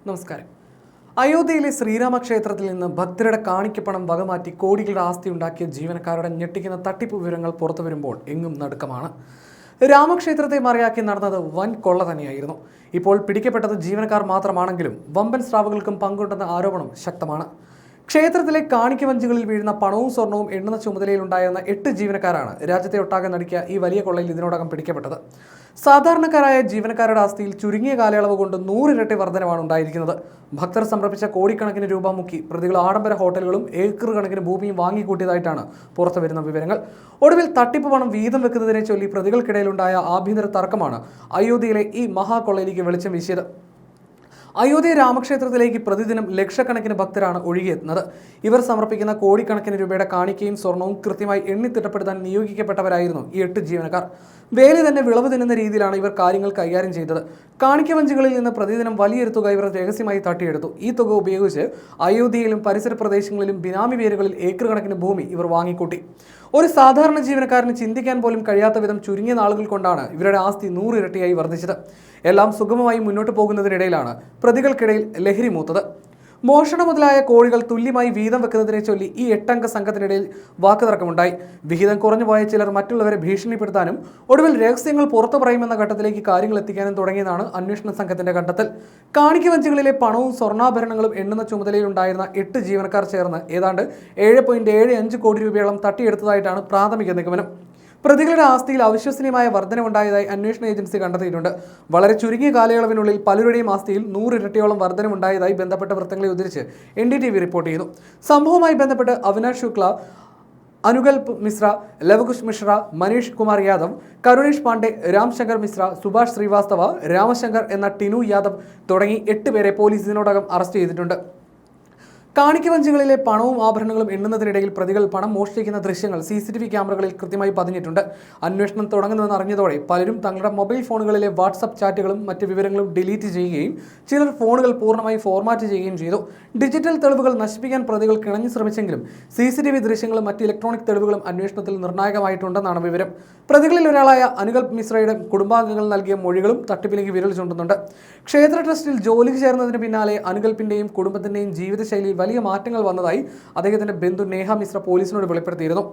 നമസ്കാരം. അയോധ്യയിലെ ശ്രീരാമക്ഷേത്രത്തിൽ നിന്ന് ഭക്തരുടെ കാണിക്കപ്പണം വകമാറ്റി കോടികളുടെ ആസ്തി ഉണ്ടാക്കിയ ജീവനക്കാരുടെ ഞെട്ടിക്കുന്ന തട്ടിപ്പ് വിവരങ്ങൾ പുറത്തു വരുമ്പോൾ എങ്ങും നടുക്കമാണ്. രാമക്ഷേത്രത്തെ മറയാക്കി നടന്നത് വൻ കൊള്ള തന്നെയായിരുന്നു. ഇപ്പോൾ പിടിക്കപ്പെട്ടത് ജീവനക്കാർ മാത്രമാണെങ്കിലും വമ്പൻ സ്രാവുകൾക്കും പങ്കുണ്ടെന്ന ആരോപണം ശക്തമാണ്. ക്ഷേത്രത്തിലെ കാണിക്കവഞ്ചികളിൽ വീഴുന്ന പണവും സ്വർണവും എണ്ണുന്ന ചുമതലയിലുണ്ടായിരുന്ന 8 ജീവനക്കാരാണ് രാജ്യത്തെ ഒട്ടാകെ നടുക്കിയ ഈ വലിയ കൊള്ളയിൽ ഇതിനോടകം പിടിക്കപ്പെട്ടത്. സാധാരണക്കാരായ ജീവനക്കാരുടെ ആസ്തിയിൽ ചുരുങ്ങിയ കാലയളവ് കൊണ്ട് 100 ഇരട്ടി വർധനമാണ് ഉണ്ടായിരിക്കുന്നത്. ഭക്തർ സമർപ്പിച്ച കോടിക്കണക്കിന് രൂപ മുക്കി പ്രതികൾ ആഡംബര ഹോട്ടലുകളും ഏക്കർ കണക്കിന് ഭൂമിയും വാങ്ങിക്കൂട്ടിയതായിട്ടാണ് പുറത്തു വരുന്ന വിവരങ്ങൾ. ഒടുവിൽ തട്ടിപ്പ് പണം വീതം വെക്കുന്നതിനെ ചൊല്ലി പ്രതികൾക്കിടയിലുണ്ടായ ആഭ്യന്തര തർക്കമാണ് അയോധ്യയിലെ ഈ മഹാകൊള്ളയിലേക്ക് വെളിച്ചം വീശിയത്. അയോധ്യ രാമക്ഷേത്രത്തിലേക്ക് പ്രതിദിനം ലക്ഷക്കണക്കിന് ഭക്തരാണ് ഒഴുകിയെത്തുന്നത്. ഇവർ സമർപ്പിക്കുന്ന കോടിക്കണക്കിന് രൂപയുടെ കാണിക്കയും സ്വർണവും കൃത്യമായി എണ്ണിത്തിട്ടപ്പെടുത്താൻ നിയോഗിക്കപ്പെട്ടവരായിരുന്നു ഈ 8 ജീവനക്കാർ. വേലി തന്നെ വിളവ് തിന്നുന്ന രീതിയിലാണ് ഇവർ കാര്യങ്ങൾ കൈകാര്യം ചെയ്തത്. കാണിക്കവഞ്ചികളിൽ നിന്ന് പ്രതിദിനം വലിയൊരു തുക ഇവർ രഹസ്യമായി തട്ടിയെടുത്തു. ഈ തുക ഉപയോഗിച്ച് അയോധ്യയിലും പരിസര പ്രദേശങ്ങളിലും ബിനാമി പേരുകളിൽ ഏക്കർ കണക്കിന് ഭൂമി ഇവർ വാങ്ങിക്കൂട്ടി. ഒരു സാധാരണ ജീവനക്കാരന് ചിന്തിക്കാൻ പോലും കഴിയാത്ത വിധം ചുരുങ്ങിയ നാളുകൾ കൊണ്ടാണ് ഇവരുടെ ആസ്തി 100 ഇരട്ടിയായി വർദ്ധിച്ചത്. എല്ലാം സുഗമമായി മുന്നോട്ട് പോകുന്നതിനിടയിലാണ് പ്രതികൾക്കിടയിൽ ലഹരി മൂത്തത്. മോഷണ മുതലായ കോഴികൾ തുല്യമായി വീതം വെക്കുന്നതിനെ ചൊല്ലി ഈ 8 അംഗ സംഘത്തിനിടയിൽ വാക്കുതർക്കമുണ്ടായി. വിഹിതം കുറഞ്ഞുപോയ ചിലർ മറ്റുള്ളവരെ ഭീഷണിപ്പെടുത്താനും ഒടുവിൽ രഹസ്യങ്ങൾ പുറത്തു പറയുമെന്ന ഘട്ടത്തിലേക്ക് കാര്യങ്ങൾ എത്തിക്കാനും തുടങ്ങിയതാണ് അന്വേഷണ സംഘത്തിന്റെ കണ്ടെത്തൽ. കാണിക്കവഞ്ചികളിലെ പണവും സ്വർണ്ണാഭരണങ്ങളും എണ്ണുന്ന ചുമതലയിലുണ്ടായിരുന്ന 8 ജീവനക്കാർ ചേർന്ന് ഏതാണ്ട് 7.75 കോടി രൂപയോളം തട്ടിയെടുത്തതായിട്ടാണ് പ്രാഥമിക നിഗമനം. പ്രതികളുടെ ആസ്തിയിൽ അവിശ്വസനീയമായ വർധനവുണ്ടായതായി അന്വേഷണ ഏജൻസി കണ്ടെത്തിയിട്ടുണ്ട്. വളരെ ചുരുങ്ങിയ കാലയളവിനുള്ളിൽ പലരുടെയും ആസ്തിയിൽ 100 ഇരട്ടിയോളം വർധനവുണ്ടായതായി ബന്ധപ്പെട്ട വൃത്തങ്ങളെ ഉദ്ധരിച്ച് NDTV റിപ്പോർട്ട് ചെയ്തു. സംഭവവുമായി ബന്ധപ്പെട്ട് അവിനാഷ് ശുക്ല, അനുകൽപ് മിശ്ര, ലവകുശ് മിശ്ര, മനീഷ് കുമാർ യാദവ്, കരുണേഷ് പാണ്ഡെ, രാംശങ്കർ മിശ്ര, സുഭാഷ് ശ്രീവാസ്തവ, രാമശങ്കർ എന്ന ടിനു യാദവ് തുടങ്ങി 8 പേരെ പോലീസ് ഇതിനോടകം അറസ്റ്റ് ചെയ്തിട്ടുണ്ട്. കാണിക്കവഞ്ചികളിലെ പണവും ആഭരണങ്ങളും എണ്ണുന്നതിനിടയിൽ പ്രതികൾ പണം മോഷ്ടിക്കുന്ന ദൃശ്യങ്ങൾ CCTV ക്യാമറകളിൽ കൃത്യമായി പതിഞ്ഞിട്ടുണ്ട്. അന്വേഷണം തുടങ്ങുന്നതെന്ന് അറിഞ്ഞതോടെ പലരും തങ്ങളുടെ മൊബൈൽ ഫോണുകളിലെ വാട്സപ്പ് ചാറ്റുകളും മറ്റ് വിവരങ്ങളും ഡിലീറ്റ് ചെയ്യുകയും ചിലർ ഫോണുകൾ പൂർണ്ണമായി ഫോർമാറ്റ് ചെയ്യുകയും ചെയ്തു. ഡിജിറ്റൽ തെളിവുകൾ നശിപ്പിക്കാൻ പ്രതികൾ കിണഞ്ഞു ശ്രമിച്ചെങ്കിലും CCTV ദൃശ്യങ്ങളും മറ്റ് ഇലക്ട്രോണിക് തെളിവുകളും അന്വേഷണത്തിൽ നിർണായകമായിട്ടുണ്ടെന്നാണ് വിവരം. പ്രതികളിൽ ഒരാളായ അനുകൽപ് മിശ്രയുടെ കുടുംബാംഗങ്ങൾ നൽകിയ മൊഴികളും തട്ടിപ്പിലേക്ക് വിരൽ ചൂണ്ടുന്നുണ്ട്. ക്ഷേത്ര ട്രസ്റ്റിൽ ജോലിക്ക് ചേർന്നതിന് പിന്നാലെ അനുകൽപ്പിന്റെയും കുടുംബത്തിന്റെയും ജീവിതശൈലിയിൽ വലിയ മാറ്റങ്ങൾ വന്നതായി അദ്ദേഹത്തിന്റെ ബന്ധു നേഹ മിശ്ര പോലീസിനോട് വെളിപ്പെടുത്തിയിരുന്നു.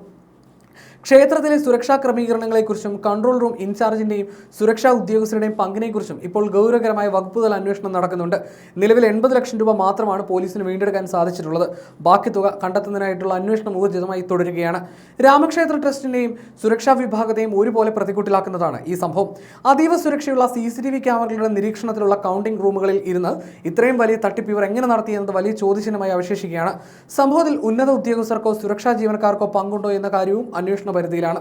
ക്ഷേത്രത്തിലെ സുരക്ഷാ ക്രമീകരണങ്ങളെക്കുറിച്ചും കൺട്രോൾ റൂം ഇൻചാർജിന്റെയും സുരക്ഷാ ഉദ്യോഗസ്ഥരുടെയും പങ്കിനെക്കുറിച്ചും ഇപ്പോൾ ഗൗരവകരമായ വകുപ്പുതല അന്വേഷണം നടക്കുന്നുണ്ട്. നിലവിൽ 80 ലക്ഷം രൂപ മാത്രമാണ് പോലീസിന് വീണ്ടെടുക്കാൻ സാധിച്ചിട്ടുള്ളത്. ബാക്കി തുക കണ്ടെത്തുന്നതിനായിട്ടുള്ള അന്വേഷണം ഊർജിതമായി തുടരുകയാണ്. രാമക്ഷേത്ര ട്രസ്റ്റിന്റെയും സുരക്ഷാ വിഭാഗത്തെയും ഒരുപോലെ പ്രതികൂട്ടിലാക്കുന്നതാണ് ഈ സംഭവം. അതീവ സുരക്ഷയുള്ള CCTV ക്യാമറകളുടെ നിരീക്ഷണത്തിലുള്ള കൗണ്ടിംഗ് റൂമുകളിൽ ഇരുന്ന് ഇത്രയും വലിയ തട്ടിപ്പ് ഇവർ എങ്ങനെ നടത്തിയെന്നത് വലിയ ചോദ്യചിഹ്നമായി അവശേഷിക്കുകയാണ്. സംഭവത്തിൽ ഉന്നത ഉദ്യോഗസ്ഥർക്കോ സുരക്ഷാ ജീവനക്കാർക്കോ പങ്കുണ്ടോ എന്ന കാര്യവും അന്വേഷണ പരിധിയിലാണ്.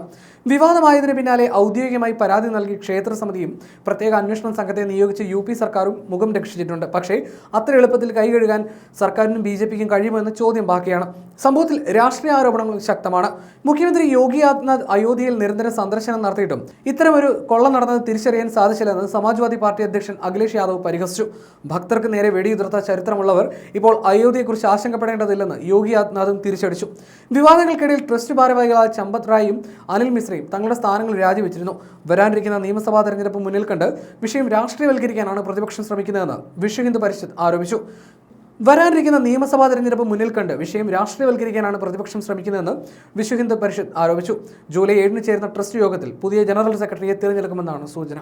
വിവാദമായതിന് പിന്നാലെ ഔദ്യോഗികമായി പരാതി നൽകി ക്ഷേത്ര സമിതിയും പ്രത്യേക അന്വേഷണ സംഘത്തെ നിയോഗിച്ച് UP സർക്കാരും മുഖം രക്ഷിച്ചിട്ടുണ്ട്. പക്ഷേ അത്ര എളുപ്പത്തിൽ കൈകഴുകാൻ സർക്കാരിനും BJPക്കും കഴിയുമെന്ന ചോദ്യം ബാക്കിയാണ്. സംഭവത്തിൽ രാഷ്ട്രീയ ആരോപണങ്ങൾ ശക്തമാണ്. മുഖ്യമന്ത്രി യോഗി ആദിത്യനാഥ് അയോധ്യയിൽ നിരന്തര സന്ദർശനം നടത്തിയിട്ടും ഇത്തരമൊരു കൊള്ള നടന്നത് തിരിച്ചറിയാൻ സാധിച്ചില്ലെന്ന് സമാജ്വാദി പാർട്ടി അധ്യക്ഷൻ അഖിലേഷ് യാദവ് പരിഹസിച്ചു. ഭക്തർക്ക് നേരെ വെടിയുതിർത്ത ചരിത്രമുള്ളവർ ഇപ്പോൾ അയോധ്യയെക്കുറിച്ച് ആശങ്കപ്പെടേണ്ടതില്ലെന്ന് യോഗി ആദിത്യനാഥും തിരിച്ചടിച്ചു. വിവാദങ്ങൾക്കിടയിൽ ട്രസ്റ്റ് ഭാരവാഹികളായ ചമ്പത് റായും അനിൽ മിശ്രയും തങ്ങളുടെ സ്ഥാനങ്ങൾ രാജിവെച്ചിരുന്നു. വരാനിരിക്കുന്ന നിയമസഭാ തെരഞ്ഞെടുപ്പ് മുന്നിൽ കണ്ട് വിഷയം രാഷ്ട്രീയവൽക്കരിക്കാനാണ് പ്രതിപക്ഷം ശ്രമിക്കുന്നതെന്ന് വിശ്വ ഹിന്ദു പരിഷത്ത് ആരോപിച്ചു. വരാനിരിക്കുന്ന നിയമസഭാ തെരഞ്ഞെടുപ്പ് മുന്നിൽ കണ്ട് വിഷയം രാഷ്ട്രീയവൽക്കരിക്കാനാണ് പ്രതിപക്ഷം ശ്രമിക്കുന്നതെന്ന് വിശ്വ ഹിന്ദു പരിഷത്ത് ആരോപിച്ചു. ജൂലൈ 7 ചേരുന്ന ട്രസ്റ്റ് യോഗത്തിൽ പുതിയ ജനറൽ സെക്രട്ടറിയെ തിരഞ്ഞെടുക്കുമെന്നാണ് സൂചന.